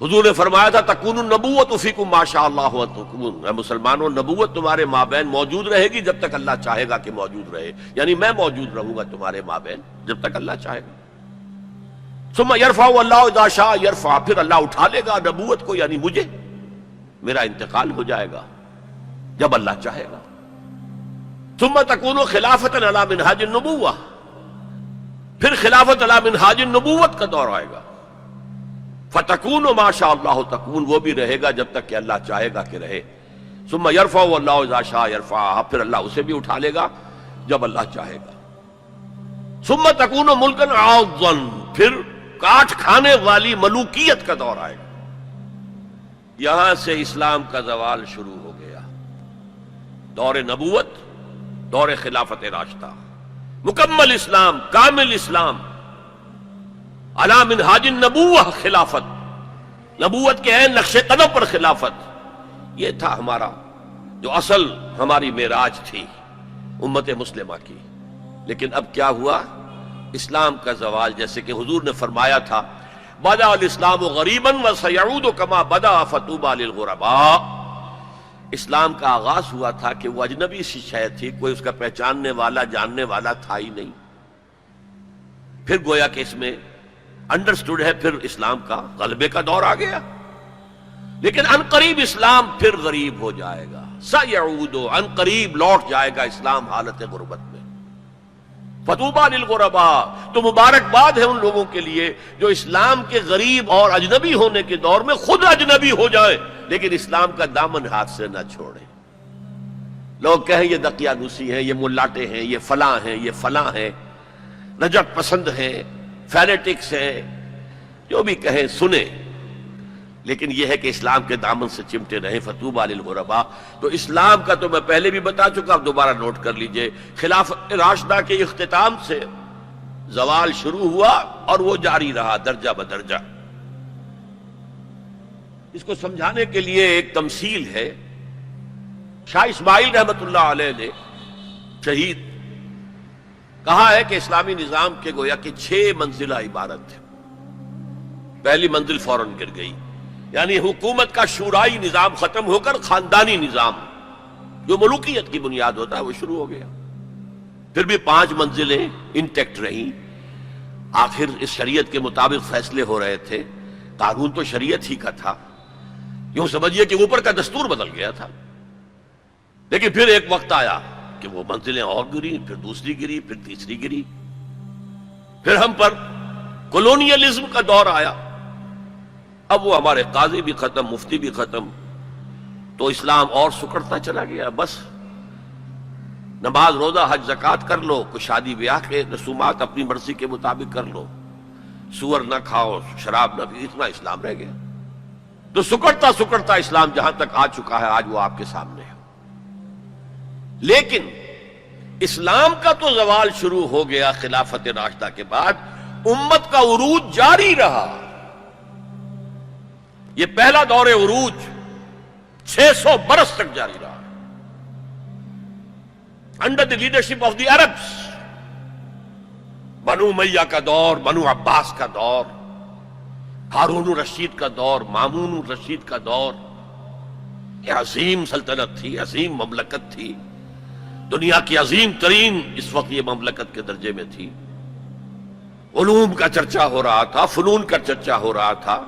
حضور نے فرمایا تھا تکون النبوۃ فیکم ما شاء اللہ ان تکون، اے مسلمانوں نبوت تمہارے مابین موجود رہے گی جب تک اللہ چاہے گا کہ موجود رہے، یعنی میں موجود رہوں گا تمہارے مابین جب تک اللہ چاہے گا۔ ثم یرفع اللہ اذا شاء یرفع، پھر اللہ اٹھا لے گا نبوت کو، یعنی مجھے، میرا انتقال ہو جائے گا جب اللہ چاہے گا۔ ثم تکون خلافۃ علی منہاج النبوہ، پھر خلافت علی منہاج النبوت کا دور آئے گا۔ فتکون ما شاء اللہ تکون، وہ بھی رہے گا جب تک کہ اللہ چاہے گا کہ رہے۔ ثم یرفع اللہ اذا شاء یرفع، پھر اللہ اسے بھی اٹھا لے گا جب اللہ چاہے گا۔ ثم تکون ملکا عاضا، پھر کاٹ کھانے والی ملوکیت کا دور آئے گا۔ یہاں سے اسلام کا زوال شروع ہو گیا، دور نبوت، دور خلافت راشدہ، مکمل اسلام، کامل اسلام، علی منہاج النبوہ خلافت، نبوت کے عین نقش قدم پر خلافت، یہ تھا ہمارا جو اصل ہماری معراج تھی امت مسلمہ کی۔ لیکن اب کیا ہوا؟ اسلام کا زوال، جیسے کہ حضور نے فرمایا تھا بدأ الاسلام غریبا وسیعود کما بدأ فطوبی للغرباء، اسلام کا آغاز ہوا تھا کہ وہ اجنبی سی شے تھی، کوئی اس کا پہچاننے والا جاننے والا تھا ہی نہیں، پھر گویا کہ اس میں انڈرسٹوڈ ہے، پھر اسلام کا غلبے کا دور آ گیا۔ لیکن ان قریب اسلام پھر غریب ہو جائے گا، سیعود، ان قریب لوٹ جائے گا اسلام حالت غربت میں۔ فطوبی للغرباء، تو مبارکباد ہے ان لوگوں کے لیے جو اسلام کے غریب اور اجنبی ہونے کے دور میں خود اجنبی ہو جائے لیکن اسلام کا دامن ہاتھ سے نہ چھوڑیں۔ لوگ کہیں یہ دقیانوسی ہیں، یہ ملاٹے ہیں، یہ فلاں ہیں، یہ فلاں ہیں، نجات پسند ہیں، فینیٹکس ہیں، جو بھی کہیں سنیں، لیکن یہ ہے کہ اسلام کے دامن سے چمٹے رہیں۔ فطوبی للغرباء، تو اسلام کا تو میں پہلے بھی بتا چکا، اب دوبارہ نوٹ کر لیجئے، خلافت راشدہ کے اختتام سے زوال شروع ہوا اور وہ جاری رہا درجہ بدرجہ۔ اس کو سمجھانے کے لیے ایک تمثیل ہے، شاہ اسماعیل رحمۃ اللہ علیہ نے شہید کہا ہے کہ اسلامی نظام کے گویا کہ 6 منزلہ عبارت ہے۔ پہلی منزل فوراً گر گئی، یعنی حکومت کا شورائی نظام ختم ہو کر خاندانی نظام جو ملوکیت کی بنیاد ہوتا ہے وہ شروع ہو گیا۔ پھر بھی 5 منزلیں انٹیکٹ رہیں، آخر اس شریعت کے مطابق فیصلے ہو رہے تھے، قانون تو شریعت ہی کا تھا، یوں سمجھیے کہ اوپر کا دستور بدل گیا تھا۔ لیکن پھر ایک وقت آیا کہ وہ منزلیں اور گری، پھر دوسری گری، پھر تیسری گری، پھر ہم پر کولونیلزم کا دور آیا۔ اب وہ ہمارے قاضی بھی ختم، مفتی بھی ختم، تو اسلام اور سکڑتا چلا گیا۔ بس نماز روزہ حج زکوٰۃ کر لو، کوئی شادی بیاہ کے رسومات اپنی مرضی کے مطابق کر لو، سور نہ کھاؤ، شراب نہ پی، اتنا اسلام رہ گیا۔ تو سکڑتا سکڑتا اسلام جہاں تک آ چکا ہے آج وہ آپ کے سامنے ہے۔ لیکن اسلام کا تو زوال شروع ہو گیا خلافت راشدہ کے بعد، امت کا عروج جاری رہا۔ یہ پہلا دور عروج 600 برس تک جاری رہا، under the leadership of the Arabs, بنو امیہ کا دور، بنو عباس کا دور، ہارون الرشید کا دور، مامون الرشید کا دور۔ یہ عظیم سلطنت تھی، عظیم مملکت تھی، دنیا کی عظیم ترین اس وقت یہ مملکت کے درجے میں تھی۔ علوم کا چرچا ہو رہا تھا، فنون کا چرچا ہو رہا تھا،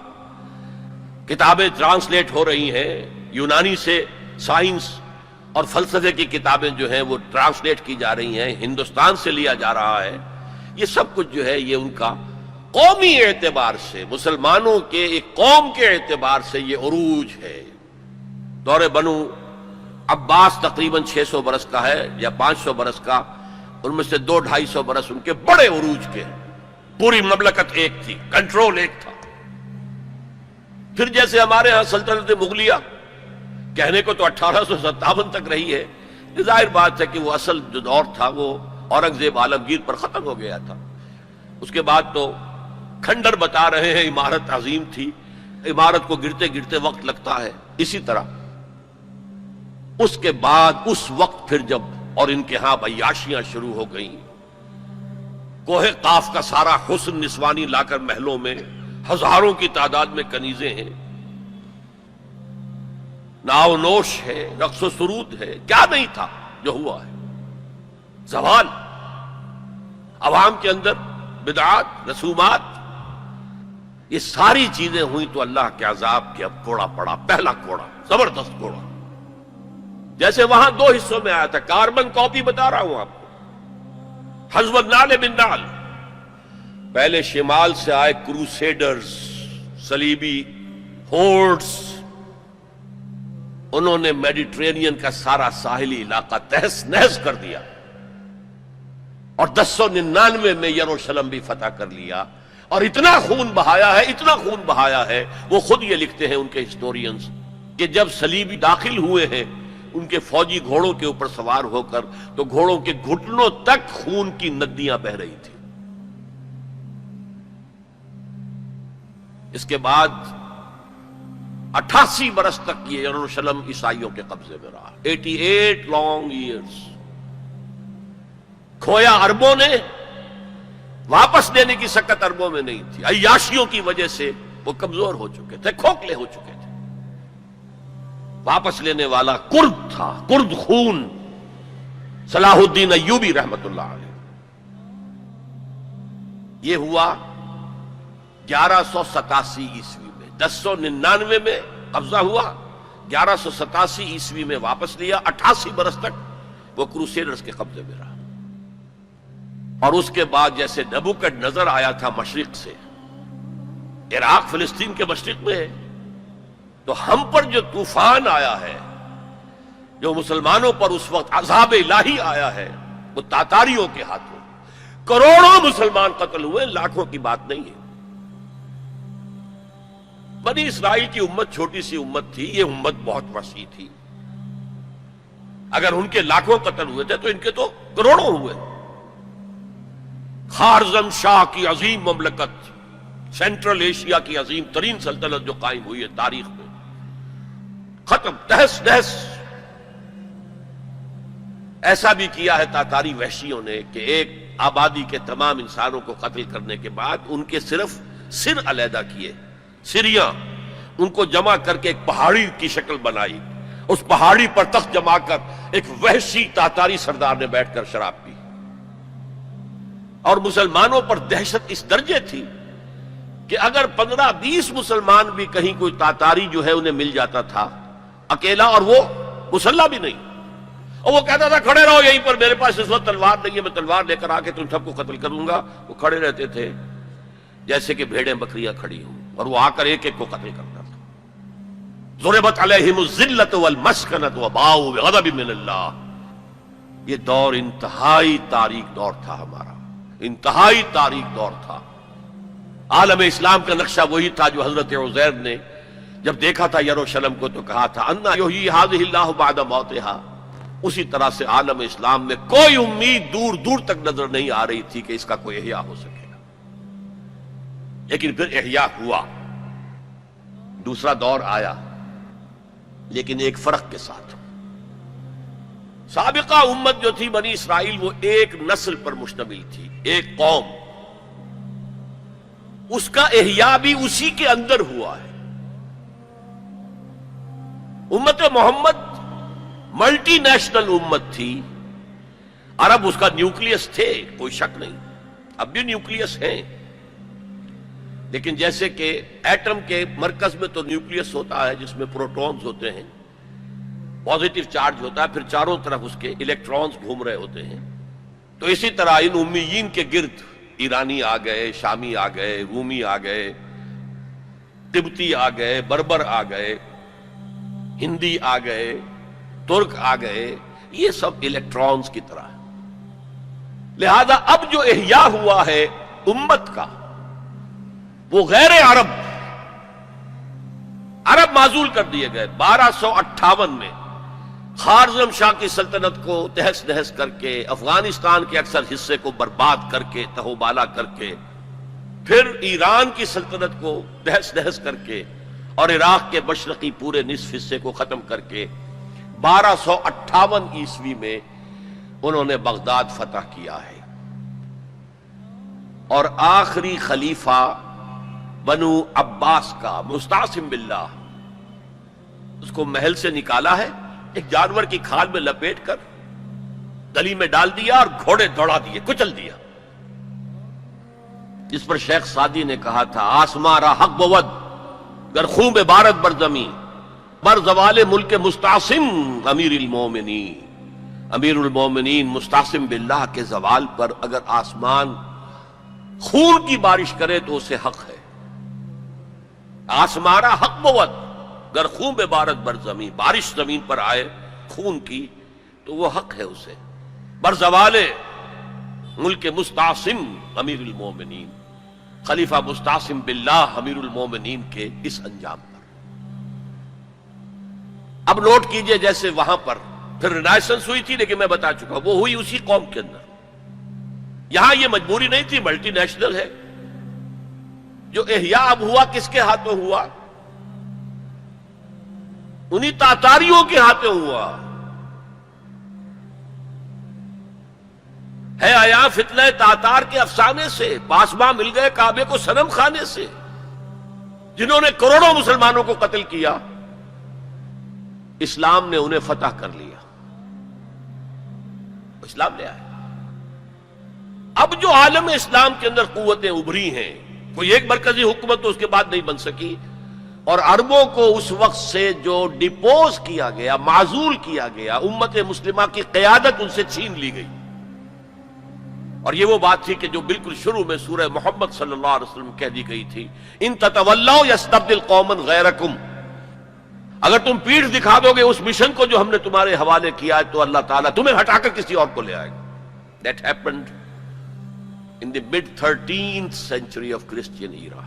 کتابیں ٹرانسلیٹ ہو رہی ہیں، یونانی سے سائنس اور فلسفے کی کتابیں جو ہیں وہ ٹرانسلیٹ کی جا رہی ہیں، ہندوستان سے لیا جا رہا ہے۔ یہ سب کچھ جو ہے یہ ان کا قومی اعتبار سے، مسلمانوں کے ایک قوم کے اعتبار سے یہ عروج ہے۔ دور بنو عباس تقریباً 600 برس کا ہے یا 500 برس کا، ان میں سے 200-250 برس ان کے بڑے عروج کے، پوری مملکت ایک تھی، کنٹرول ایک تھا۔ پھر جیسے ہمارے ہاں سلطنت مغلیہ کہنے کو تو 1857 تک رہی ہے، ظاہر بات ہے کہ وہ اصل جو دور تھا وہ اورنگزیب عالمگیر پر ختم ہو گیا تھا۔ اس کے بعد تو کھنڈر بتا رہے ہیں عمارت عظیم تھی، عمارت کو گرتے گرتے وقت لگتا ہے۔ اسی طرح اس کے بعد اس وقت پھر جب اور ان کے ہاں عیاشیاں شروع ہو گئیں، کوہ قاف کا سارا حسن نسوانی لا کر محلوں میں، ہزاروں کی تعداد میں کنیزیں ہیں، ناو نوش ہے، رقص و سرود ہے، کیا نہیں تھا جو ہوا ہے. زوال، عوام کے اندر بدعات، رسومات، یہ ساری چیزیں ہوئیں تو اللہ کے عذاب کے اب کوڑا پڑا، پہلا کوڑا، زبردست کوڑا. جیسے وہاں دو حصوں میں آیا تھا، کاربن کاپی بتا رہا ہوں آپ کو. حزب النعل بالنعل، پہلے شمال سے آئے کروسیڈرز، صلیبی ہورڈز، انہوں نے میڈیٹرینین کا سارا ساحلی علاقہ تہس نہس کر دیا اور 1099 میں یروشلم بھی فتح کر لیا، اور اتنا خون بہایا ہے، اتنا خون بہایا ہے. وہ خود یہ لکھتے ہیں ان کے ہسٹورینز کہ جب صلیبی داخل ہوئے ہیں ان کے فوجی گھوڑوں کے اوپر سوار ہو کر، تو گھوڑوں کے گھٹنوں تک خون کی ندیاں بہہ رہی تھی. اس کے بعد 88 برس تک یہ یروشلم عیسائیوں کے قبضے میں رہا. 88 لانگ ایئرز. کھویا عربوں نے، واپس دینے کی سکت عربوں میں نہیں تھی. عیاشیوں کی وجہ سے وہ کمزور ہو چکے تھے، کھوکھلے ہو چکے تھے. واپس لینے والا کرد تھا، کرد خون، صلاح الدین ایوبی رحمت اللہ علیہ. یہ ہوا 1187 عیسوی میں. 1099 میں قبضہ ہوا، 1187 عیسوی میں واپس لیا. 88 برس تک وہ کروسیڈرز کے قبضے میں رہا. اور اس کے بعد جیسے نبوکڈ نظر آیا تھا مشرق سے، عراق فلسطین کے مشرق میں ہے، تو ہم پر جو طوفان آیا ہے، جو مسلمانوں پر اس وقت عذاب الہی آیا ہے، وہ تاتاریوں کے ہاتھوں. کروڑوں مسلمان قتل ہوئے، لاکھوں کی بات نہیں ہے. بنی اسرائیل کی امت چھوٹی سی امت تھی، یہ امت بہت وسیع تھی. اگر ان کے لاکھوں قتل ہوئے تھے تو ان کے تو کروڑوں ہوئے. خارزم شاہ کی عظیم مملکت، سینٹرل ایشیا کی عظیم ترین سلطنت جو قائم ہوئی ہے تاریخ میں، ختم، تہس نہس. ایسا بھی کیا ہے تاتاری وحشیوں نے کہ ایک آبادی کے تمام انسانوں کو قتل کرنے کے بعد ان کے صرف سر علیحدہ کیے، سریاں، ان کو جمع کر کے ایک پہاڑی کی شکل بنائی. اس پہاڑی پر تخت جما کر ایک وحشی تاتاری سردار نے بیٹھ کر شراب پی. اور مسلمانوں پر دہشت اس درجے تھی کہ اگر 15-20 مسلمان بھی کہیں کوئی تاتاری جو ہے انہیں مل جاتا تھا اکیلا، اور وہ مسلح بھی نہیں، اور وہ کہتا تھا کھڑے رہو یہیں پر، میرے پاس اس وقت تلوار نہیں ہے، میں تلوار لے کر آ کے تم سب کو قتل کروں گا. وہ کھڑے رہتے تھے جیسے کہ بھیڑیں بکریاں کھڑی ہوں، اور وہ آ کر ایک ایک کو قتل کرتا تھا. ضربت علیہم الذلۃ والمسکنۃ وباؤوا بغضب من اللہ. یہ دور انتہائی تاریک دور تھا ہمارا، انتہائی تاریک دور تھا. عالم اسلام کا نقشہ وہی تھا جو حضرت عزیر نے جب دیکھا تھا یروشلم کو تو کہا تھا انا یحیی ھذہ اللہ بعد موتھا. اسی طرح سے عالم اسلام میں کوئی امید دور دور تک نظر نہیں آ رہی تھی کہ اس کا کوئی احیاء ہو سکے گا، لیکن پھر احیاء ہوا. دوسرا دور آیا، لیکن ایک فرق کے ساتھ. سابقہ امت جو تھی بنی اسرائیل، وہ ایک نسل پر مشتمل تھی، ایک قوم. اس کا احیاء بھی اسی کے اندر ہوا ہے. امت محمد ملٹی نیشنل امت تھی. عرب اس کا نیوکلیس تھے، کوئی شک نہیں، اب بھی نیوکلیس ہیں. لیکن جیسے کہ ایٹم کے مرکز میں تو نیوکلیس ہوتا ہے جس میں پروٹونز ہوتے ہیں، پازیٹیو چارج ہوتا ہے، پھر چاروں طرف اس کے الیکٹرونز گھوم رہے ہوتے ہیں. تو اسی طرح ان امیین کے گرد ایرانی آ گئے، شامی آ گئے، رومی آ گئے، تبتی آ گئے، بربر آ گئے، ہندی آ گئے، ترک آ گئے. یہ سب الیکٹرونز کی طرح. لہذا اب جو احیاء ہوا ہے امت کا، وہ غیر عرب معزول کر دیے گئے. 1258 میں خارزم شاہ کی سلطنت کو تہس نہس کر کے، افغانستان کے اکثر حصے کو برباد کر کے، تہو بالا کر کے، پھر ایران کی سلطنت کو تہس نہس کر کے، اور عراق کے مشرقی پورے نصف حصے کو ختم کر کے 1258 عیسوی میں انہوں نے بغداد فتح کیا ہے. اور آخری خلیفہ بنو عباس کا مستعصم باللہ، اس کو محل سے نکالا ہے، ایک جانور کی کھال میں لپیٹ کر گلی میں ڈال دیا اور گھوڑے دوڑا دیے، کچل دیا، جس پر شیخ سعدی نے کہا تھا آسماں را حق بود گر خون بے بارت بر زمین بر زوال ملک مستعصم امیر المومنین، امیر المومنین مستعصم باللہ کے زوال پر اگر آسمان خون کی بارش کرے تو اسے حق ہے، آسماں را حق بود گر خون بے بارت بر زمین، بارش زمین پر آئے خون کی تو وہ حق ہے اسے، بر زوال ملک مستعصم امیر المومنین، خلیفہ مستعصم باللہ امیر المومنین کے اس انجام پر۔ اب نوٹ کیجئے جیسے وہاں پر پھر رینائسنس ہوئی تھی، لیکن میں بتا چکا وہ ہوئی اسی قوم کے اندر، یہاں یہ مجبوری نہیں تھی، ملٹی نیشنل ہے۔ جو احیاء اب ہوا کس کے ہاتھوں ہوا؟ انہی تاتاریوں کے ہاتھوں ہوا۔ ہے آیا فتنہ تاتار کے افسانے سے، پاسباں مل گئے کعبے کو صنم خانے سے، جنہوں نے کروڑوں مسلمانوں کو قتل کیا، اسلام نے انہیں فتح کر لیا، اسلام لے آئے۔ اب جو عالم اسلام کے اندر قوتیں ابھری ہیں، کوئی ایک مرکزی حکومت تو اس کے بعد نہیں بن سکی، اور عربوں کو اس وقت سے جو ڈیپوز کیا گیا، معزول کیا گیا، امت مسلمہ کی قیادت ان سے چھین لی گئی۔ اور یہ وہ بات تھی کہ جو بالکل شروع میں سورہ محمد صلی اللہ علیہ وسلم کہہ دی گئی تھی، ان تتولوا یستبدل قوما غیرکم، اگر تم پیٹھ دکھا دو گے اس مشن کو جو ہم نے تمہارے حوالے کیا ہے تو اللہ تعالیٰ تمہیں ہٹا کر کسی اور کو لے آئے گا۔ That happened in the mid-13th century of Christian era.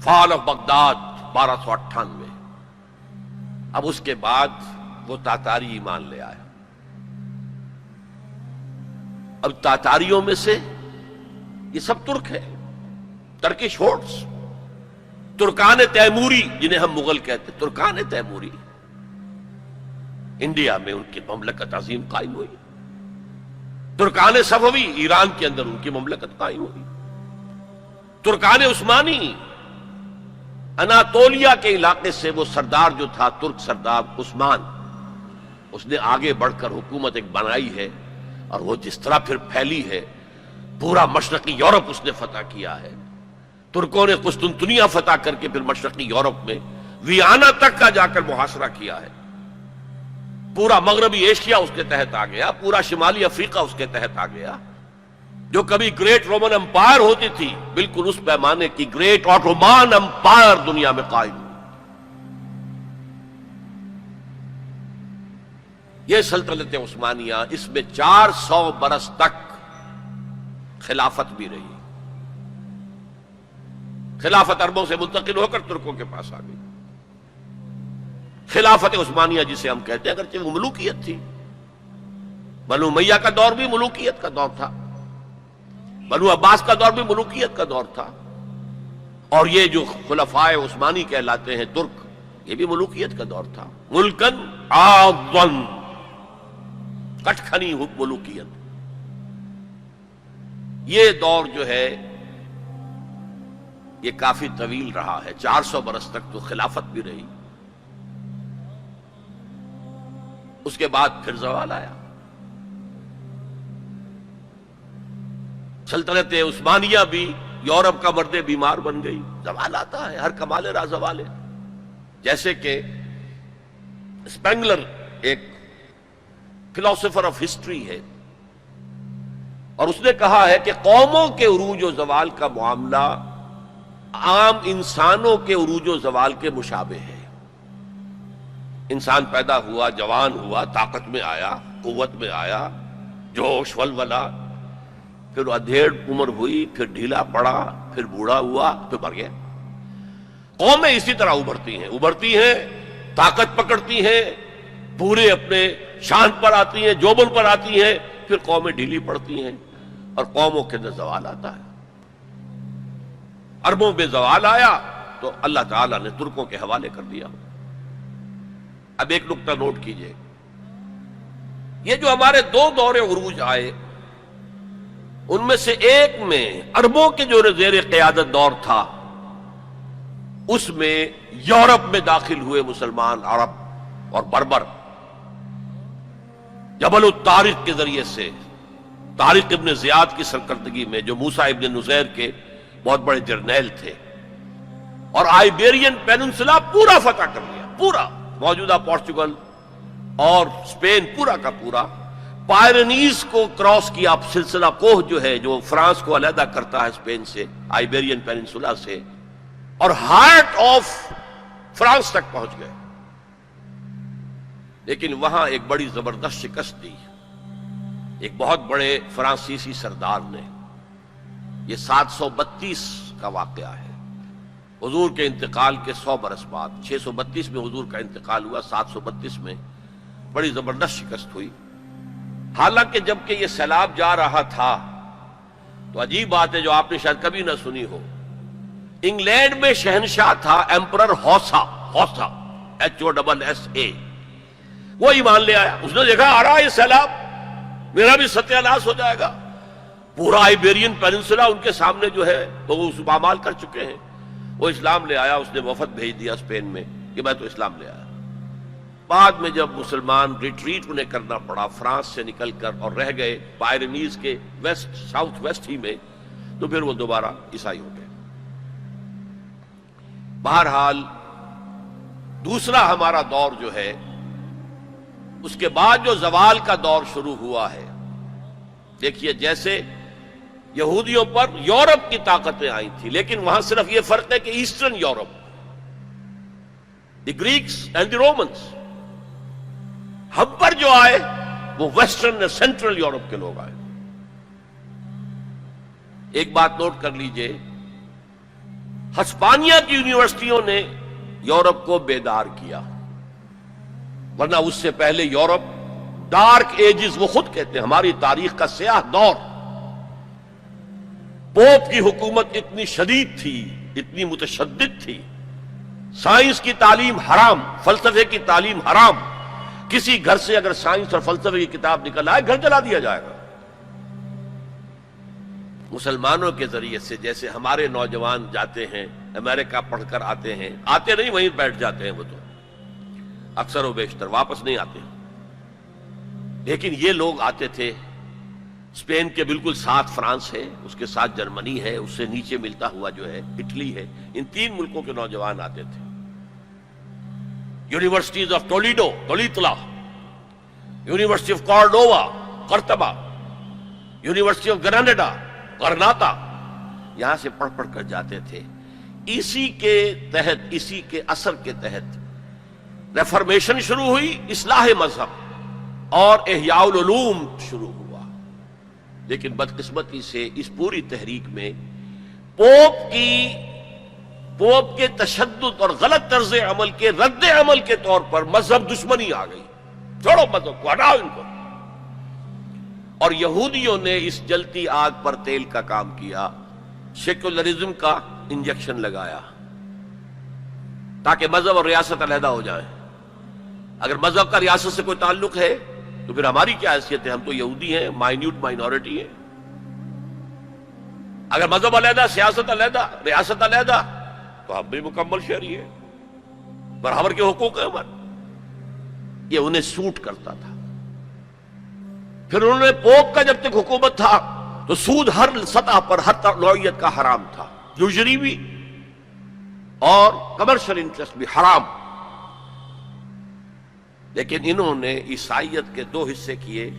Fall of Baghdad 1298۔ اب اس کے بعد وہ تاتاری ایمان لے آیا۔ اب تاتاریوں میں سے یہ سب ترک ہے، ترکش ہورڈز، ترکان تیموری جنہیں ہم مغل کہتے ہیں، ترکان تیموری، انڈیا میں ان کی مملکت عظیم قائم ہوئی، ترکان صفوی ایران کے اندر ان کی مملکت قائم ہوئی، ترکان عثمانی اناتولیا کے علاقے سے وہ سردار جو تھا ترک سردار عثمان، اس نے آگے بڑھ کر حکومت ایک بنائی ہے، اور وہ جس طرح پھر پھیلی ہے، پورا مشرقی یورپ اس نے فتح کیا ہے۔ ترکوں نے قسطنطنیہ فتح کر کے پھر مشرقی یورپ میں ویانا تک کا جا کر محاصرہ کیا ہے، پورا مغربی ایشیا اس کے تحت آ گیا، پورا شمالی افریقہ اس کے تحت آ گیا۔ جو کبھی گریٹ رومن امپائر ہوتی تھی، بالکل اس پیمانے کی گریٹ آٹومان امپائر دنیا میں قائم ہوئی۔ یہ سلطنت عثمانیہ، اس میں 400 برس تک خلافت بھی رہی، خلافت عربوں سے منتقل ہو کر ترکوں کے پاس آ گئی۔ خلافت عثمانیہ جسے ہم کہتے ہیں، اگرچہ وہ ملوکیت تھی، بنو امیہ کا دور بھی ملوکیت کا دور تھا، بنو عباس کا دور بھی ملوکیت کا دور تھا، اور یہ جو خلفائے عثمانی کہلاتے ہیں ترک، یہ بھی ملوکیت کا دور تھا۔ ملکن عاضن، کٹکھنی ملوکیت۔ یہ دور جو ہے یہ کافی طویل رہا ہے، 400 برس تک تو خلافت بھی رہی، اس کے بعد پھر زوال آیا۔ سلطنت عثمانیہ بھی یورپ کا مرد بیمار بن گئی، زوال آتا ہے، ہر کمال راہ زوال ہے۔ جیسے کہ اسپینگلر ایک فلاسفر آف ہسٹری ہے، اور اس نے کہا ہے کہ قوموں کے عروج و زوال کا معاملہ عام انسانوں کے عروج و زوال کے مشابہ ہے۔ انسان پیدا ہوا، جوان ہوا، طاقت میں آیا، قوت میں آیا، جوش ولولہ، پھر ادھیڑ عمر ہوئی، پھر ڈھیلا پڑا، پھر بوڑھا ہوا، پھر مر گیا۔ قومیں اسی طرح ابھرتی ہیں، طاقت پکڑتی ہیں، پورے اپنے شان پر آتی ہیں، جوبن پر آتی ہیں، پھر قومیں ڈھیلی پڑتی ہیں، اور قوموں کے اندر زوال آتا ہے۔ عربوں میں زوال آیا تو اللہ تعالیٰ نے ترکوں کے حوالے کر دیا۔ اب ایک نقطہ نوٹ کیجئے، یہ جو ہمارے دو دور عروج آئے، ان میں سے ایک میں عربوں کے جو زیر قیادت دور تھا اس میں یورپ میں داخل ہوئے مسلمان عرب اور بربر جبل الطارق کے ذریعے سے، طارق ابن زیاد کی سرکردگی میں، جو موسیٰ ابن نصیر کے بہت بڑے جرنیل تھے، اور آئیبیرین پیننسلا پورا فتح کر لیا، پورا موجودہ پورچگل اور اسپین پورا کا پورا، پائرنیز کو کراس کیا، سلسلہ کوہ جو ہے جو فرانس کو علیحدہ کرتا ہے اسپین سے، آئیبیرین پیننسلا سے، اور ہارٹ آف فرانس تک پہنچ گئے۔ لیکن وہاں ایک بڑی زبردست شکست دی ایک بہت بڑے فرانسیسی سردار نے۔ یہ 732 کا واقعہ ہے، حضور کے انتقال کے 100 برس بعد۔ 632 میں حضور کا انتقال ہوا، 732 میں بڑی زبردست شکست ہوئی۔ حالانکہ جبکہ یہ سیلاب جا رہا تھا تو عجیب بات ہے جو آپ نے شاید کبھی نہ سنی ہو، انگلینڈ میں شہنشاہ تھا ایمپرر ہوسا، HOSSA، وہ ایمان لے آیا۔ اس نے دیکھا آ رہا ہے یہ سیلاب، میرا بھی ستیہ ناش ہو جائے گا۔ پورا آئیبیرین پیننسلا ان کے سامنے جو ہے وہ پامال کر چکے ہیں۔ وہ اسلام لے آیا، اس نے وفد بھیج دیا اسپین میں کہ میں تو اسلام لے آیا۔ بعد میں جب مسلمان ریٹریٹ انہیں کرنا پڑا فرانس سے نکل کر اور رہ گئے پائرنیز کے ویسٹ ساؤتھ ویسٹ ہی میں، تو پھر وہ دوبارہ عیسائی ہو گئے۔ بہرحال دوسرا ہمارا دور جو ہے، اس کے بعد جو زوال کا دور شروع ہوا ہے، دیکھیے جیسے یہودیوں پر یورپ کی طاقتیں آئی تھی، لیکن وہاں صرف یہ فرق ہے کہ eastern Europe, the Greeks and the Romans, ہم پر جو آئے وہ ویسٹرن سینٹرل یورپ کے لوگ آئے۔ ایک بات نوٹ کر لیجئے، ہسپانیہ کی یونیورسٹیوں نے یورپ کو بیدار کیا، ورنہ اس سے پہلے یورپ ڈارک ایجز، وہ خود کہتے ہیں ہماری تاریخ کا سیاہ دور، پوپ کی حکومت اتنی شدید تھی، اتنی متشدد تھی، سائنس کی تعلیم حرام، فلسفے کی تعلیم حرام، کسی گھر سے اگر سائنس اور فلسفے کی کتاب نکل آئے گھر جلا دیا جائے گا۔ مسلمانوں کے ذریعے سے جیسے ہمارے نوجوان جاتے ہیں امریکہ پڑھ کر آتے ہیں، آتے نہیں وہیں بیٹھ جاتے ہیں، وہ تو اکثر و بیشتر واپس نہیں آتے، لیکن یہ لوگ آتے تھے۔ اسپین کے بالکل ساتھ فرانس ہے، اس کے ساتھ جرمنی ہے، اس سے نیچے ملتا ہوا جو ہے اٹلی ہے، ان 3 ملکوں کے نوجوان آتے تھے۔ Universities of Toledo, university of Cordova قرطبہ، یونیورسٹی آف گراناڈا غرناطہ، یہاں سے پڑھ کر جاتے تھے۔ اسی کے تحت، اسی کے اثر کے تحت ریفارمیشن شروع ہوئی، اصلاح مذہب اور احیاء العلوم شروع ہوا۔ لیکن بدقسمتی سے اس پوری تحریک میں پوپ کے تشدد اور غلط طرز عمل کے رد عمل کے طور پر مذہب دشمنی آ گئی، چھوڑو مذہب کو، ہٹاؤ ان کو۔ اور یہودیوں نے اس جلتی آگ پر تیل کا کام کیا، سیکولرزم کا انجیکشن لگایا تاکہ مذہب اور ریاست علیحدہ ہو جائیں۔ اگر مذہب کا ریاست سے کوئی تعلق ہے تو پھر ہماری کیا حیثیت ہے؟ ہم تو یہودی ہیں، مائنیوٹ مائنورٹی ہیں۔ اگر مذہب علیحدہ، سیاست علیحدہ، ریاست علیحدہ، تو ہم بھی مکمل شہری ہیں، برابر کے حقوق ہیں ہمارے۔ یہ انہیں سوٹ کرتا تھا۔ پھر انہوں نے پوپ کا جب تک حکومت تھا تو سود ہر سطح پر، ہر نوعیت کا حرام تھا، یوزری بھی اور کمرشل انٹرسٹ بھی حرام۔ لیکن انہوں نے عیسائیت کے 2 حصے کیے،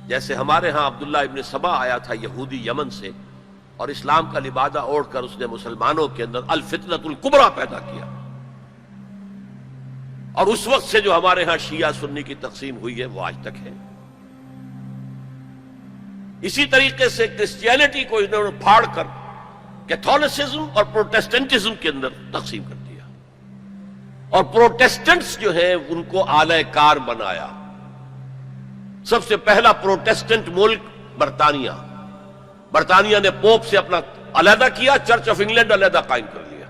جیسے ہمارے ہاں عبداللہ ابن سبا آیا تھا یہودی یمن سے، اور اسلام کا لبادہ اوڑھ کر اس نے مسلمانوں کے اندر الفتنۃ الکبریٰ پیدا کیا، اور اس وقت سے جو ہمارے ہاں شیعہ سنی کی تقسیم ہوئی ہے وہ آج تک ہے۔ اسی طریقے سے کرسچینٹی کو انہوں نے پھاڑ کر کیتھولسزم اور پروٹیسٹنٹزم کے اندر تقسیم کر دیا، اور پروٹیسٹنٹس جو ہیں ان کو آلہ کار بنایا۔ سب سے پہلا پروٹیسٹنٹ ملک برطانیہ نے پوپ سے اپنا علیحدہ کیا، چرچ آف انگلینڈ علیحدہ قائم کر لیا،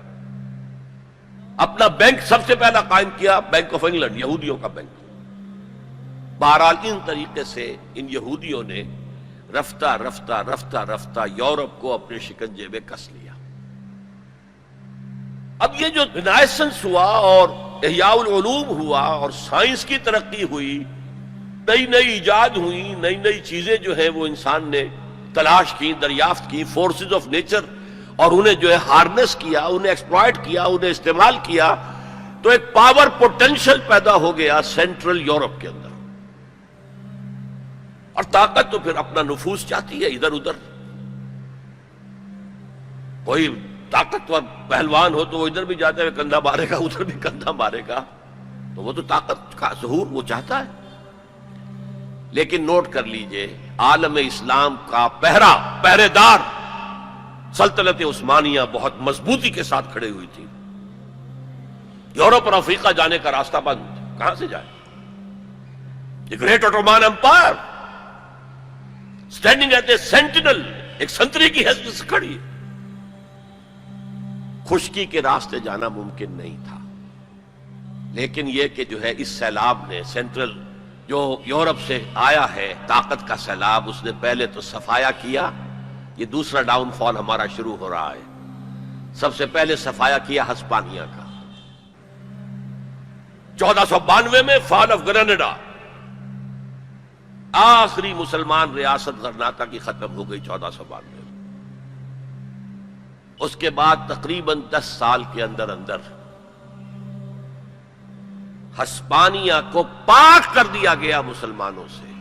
اپنا بینک سب سے پہلا قائم کیا، بینک آف انگلینڈ، یہودیوں کا بینک۔ بہرحال ان طریقے سے ان یہودیوں نے رفتہ رفتہ رفتہ رفتہ یورپ کو اپنے شکنجے میں کس لیا۔ اب یہ جو رینائسنس ہوا اور احیاء العلوم ہوا اور سائنس کی ترقی ہوئی، نئی نئی ایجاد ہوئی، نئی نئی چیزیں جو ہیں وہ انسان نے تلاش کی، دریافت کی، فورسز آف نیچر، اور انہیں جو ہے ہارنس کیا، انہیں ایکسپلائٹ کیا، انہیں استعمال کیا، تو ایک پاور پوٹینشل پیدا ہو گیا سینٹرل یورپ کے اندر۔ اور طاقت تو پھر اپنا نفوذ چاہتی ہے ادھر ادھر۔ کوئی طاقتور پہلوان ہو تو وہ ادھر بھی جاتے ہوئے کندھا مارے گا، ادھر بھی کندھا مارے گا، تو وہ تو طاقت کا ظہور وہ چاہتا ہے۔ لیکن نوٹ کر لیجئے، عالم اسلام کا پہرے دار سلطنت عثمانیہ بہت مضبوطی کے ساتھ کھڑے ہوئی تھی۔ یورپ اور افریقہ جانے کا راستہ بند، کہاں سے جائے؟ The great Ottoman empire standing at a sentinel, ایک سنتری کی حیثیت سے کھڑی ہے۔ خشکی کے راستے جانا ممکن نہیں تھا، لیکن یہ کہ جو ہے اس سیلاب نے سینٹرل جو یورپ سے آیا ہے طاقت کا سیلاب، اس نے پہلے تو صفایا کیا۔ یہ دوسرا ڈاؤن فال ہمارا شروع ہو رہا ہے۔ سب سے پہلے صفایا کیا ہسپانیہ کا۔ 1492 میں فال آف گریناڈا، آخری مسلمان ریاست غرناطہ کی ختم ہو گئی 1492 میں۔ اس کے بعد تقریباً 10 سال کے اندر ہسپانیہ کو پاک کر دیا گیا مسلمانوں سے،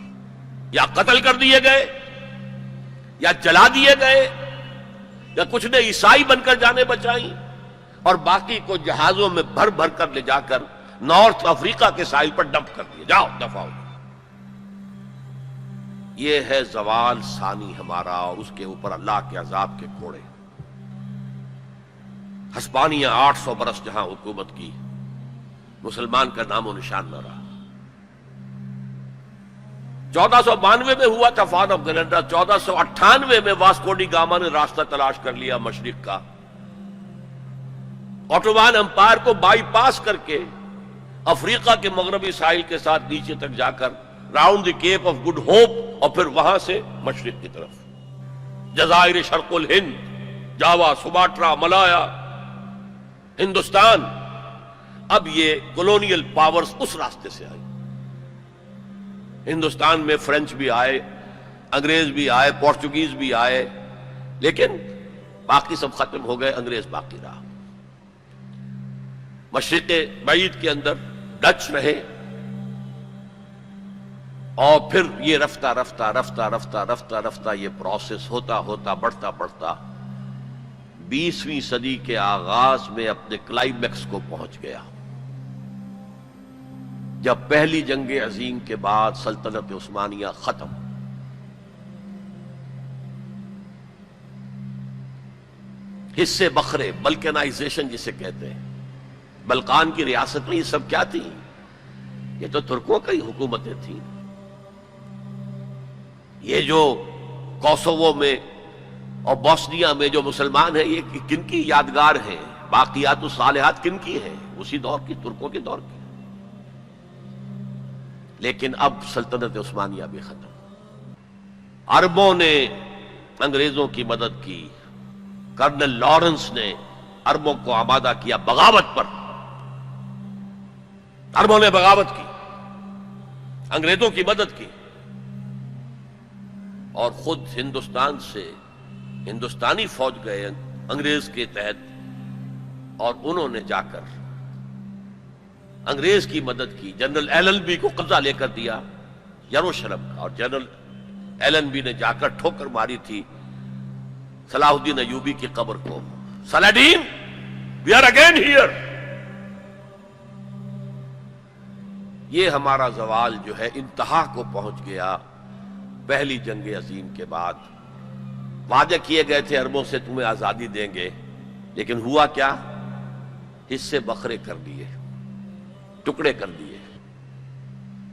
یا قتل کر دیے گئے، یا جلا دیے گئے، یا کچھ نے عیسائی بن کر جانے بچائیں، اور باقی کو جہازوں میں بھر بھر کر لے جا کر نارتھ افریقہ کے ساحل پر ڈمپ کر دیا، جاؤ دفع ہو۔ یہ ہے زوال ثانی ہمارا، اور اس کے اوپر اللہ کے عذاب کے کوڑے۔ ہسپانیہ 800 برس جہاں حکومت کی، مسلمان کا نام و نشان نہ رہا۔ 1492 میں ہوا تھا فال آف گریناڈا، 1498 میں واسکو ڈی گاما نے راستہ تلاش کر لیا مشرق کا، اوٹومان امپائر کو بائی پاس کر کے افریقہ کے مغربی ساحل کے ساتھ نیچے تک جا کر round the Cape of Good Hope, اور پھر وہاں سے مشرق کی طرف جزائر شرق الہند، جاوا، سماٹرا، ملایا، ہندوستان۔ اب یہ کولونیل پاورز اس راستے سے آئی۔ ہندوستان میں فرینچ بھی آئے، انگریز بھی آئے، پورچوگیز بھی آئے، لیکن باقی سب ختم ہو گئے، انگریز باقی رہا۔ مشرق بعید کے اندر ڈچ رہے، اور پھر یہ رفتہ رفتہ رفتہ رفتہ رفتہ رفتہ یہ پروسیس ہوتا ہوتا بڑھتا بڑھتا 20ویں صدی کے آغاز میں اپنے کلائمیکس کو پہنچ گیا، جب پہلی جنگ عظیم کے بعد سلطنت عثمانیہ ختم۔ حصے بکھرے، بلکانائزیشن جسے کہتے ہیں، بلقان کی ریاست میں یہ سب کیا تھی؟ یہ تو ترکوں کی حکومتیں تھیں۔ یہ جو کوسوو میں اور بوسنیا میں جو مسلمان ہیں، یہ کن کی یادگار ہیں؟ باقیات الصالحات کن کی ہیں؟ اسی دور کی، ترکوں کے دور کی۔ لیکن اب سلطنت عثمانیہ بھی ختم۔ عربوں نے انگریزوں کی مدد کی، کرنل لارنس نے عربوں کو آمادہ کیا بغاوت پر۔ عربوں نے بغاوت کی، انگریزوں کی مدد کی، اور خود ہندوستان سے ہندوستانی فوج گئے انگریز کے تحت، اور انہوں نے جا کر انگریز کی مدد کی۔ جنرل ایلن بی کو قبضہ لے کر دیا یروشلم کا، اور جنرل ایلن بی نے جا کر ٹھوکر ماری تھی صلاح الدین ایوبی کی قبر کو۔ سلاڈین، وی آر اگین ہیئر۔ یہ ہمارا زوال جو ہے انتہا کو پہنچ گیا پہلی جنگ عظیم کے بعد۔ وعدے کیے گئے تھے عربوں سے تمہیں آزادی دیں گے، لیکن ہوا کیا؟ حصے بکھرے کر دیے، ٹکڑے کر دیے۔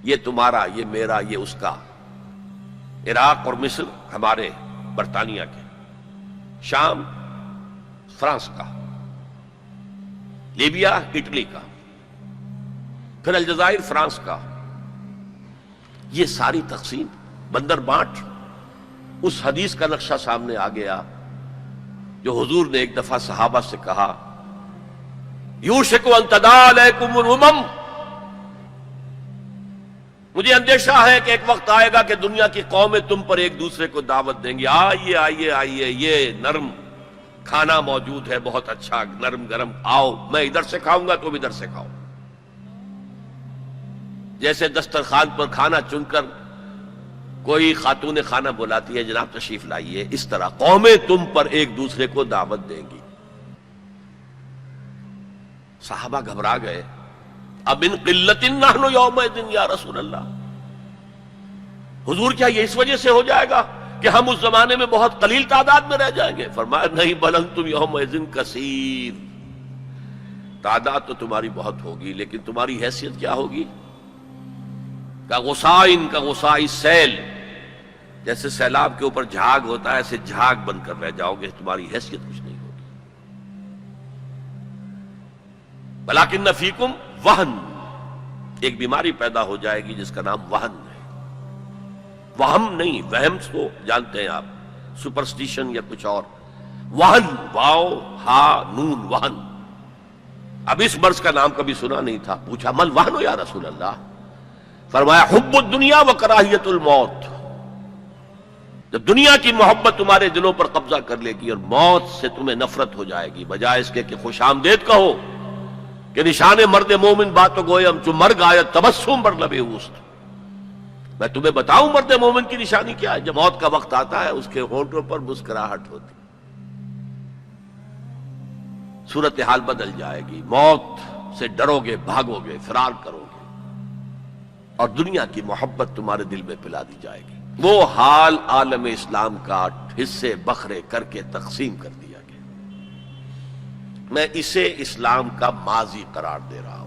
یہ تمہارا، یہ میرا، یہ اس کا۔ عراق اور مصر ہمارے، برطانیہ کے، شام فرانس کا، لیبیا اٹلی کا، پھر الجزائر فرانس کا۔ یہ ساری تقسیم، بندر بانٹ، اس حدیث کا نقشہ سامنے آ گیا جو حضور نے ایک دفعہ صحابہ سے کہا، یوشک ان تداعی علیکم الامم، مجھے اندیشہ ہے کہ ایک وقت آئے گا کہ دنیا کی قومیں تم پر ایک دوسرے کو دعوت دیں گی، آئیے آئیے آئیے، یہ نرم کھانا موجود ہے، بہت اچھا نرم گرم، آؤ میں ادھر سے کھاؤں گا تم ادھر سے کھاؤ۔ جیسے دسترخوان پر کھانا چن کر کوئی خاتون خانہ بلاتی ہے، جناب تشریف لائیے، اس طرح قومیں تم پر ایک دوسرے کو دعوت دیں گی۔ صحابہ گھبرا گئے، اب ان قلت نحن یومئذ یا رسول اللہ، حضور کیا یہ اس وجہ سے ہو جائے گا کہ ہم اس زمانے میں بہت قلیل تعداد میں رہ جائیں گے؟ فرمایا نہیں، بل انتم یومئذ کثیر، تعداد تو تمہاری بہت ہوگی لیکن تمہاری حیثیت کیا ہوگی؟ کا غصائی سیل، جیسے سیلاب کے اوپر جھاگ ہوتا ہے ایسے جھاگ بن کر رہ جاؤ گے، تمہاری حیثیت کچھ نہیں ہوگی۔ بلاکن فیکم وہن، ایک بیماری پیدا ہو جائے گی جس کا نام وہن ہے۔ وہم نہیں، وہم تو جانتے ہیں آپ، سپرسٹیشن یا کچھ اور، وہن، واو ہا نون، وہن۔ اب اس مرض کا نام کبھی سنا نہیں تھا، پوچھا مل وہن یا رسول اللہ؟ فرمایا حب الدنیا و کراہیت الموت، جب دنیا کی محبت تمہارے دلوں پر قبضہ کر لے گی اور موت سے تمہیں نفرت ہو جائے گی، بجائے اس کے کہ خوش آمدید کہو کہ نشان مرد مومن باتوں گویم چو مرگ آیت تبسم بر لب اوست، میں تمہیں بتاؤں مرد مومن کی نشانی کیا ہے؟ جب موت کا وقت آتا ہے اس کے ہونٹوں پر مسکراہٹ ہوتی، صورتحال بدل جائے گی، موت سے ڈرو گے، بھاگو گے، فرار کرو گے، اور دنیا کی محبت تمہارے دل میں پلا دی جائے گی۔ وہ حال عالم اسلام کا حصے بکھرے کر کے تقسیم کر دیا گیا۔ میں اسے اسلام کا ماضی قرار دے رہا ہوں۔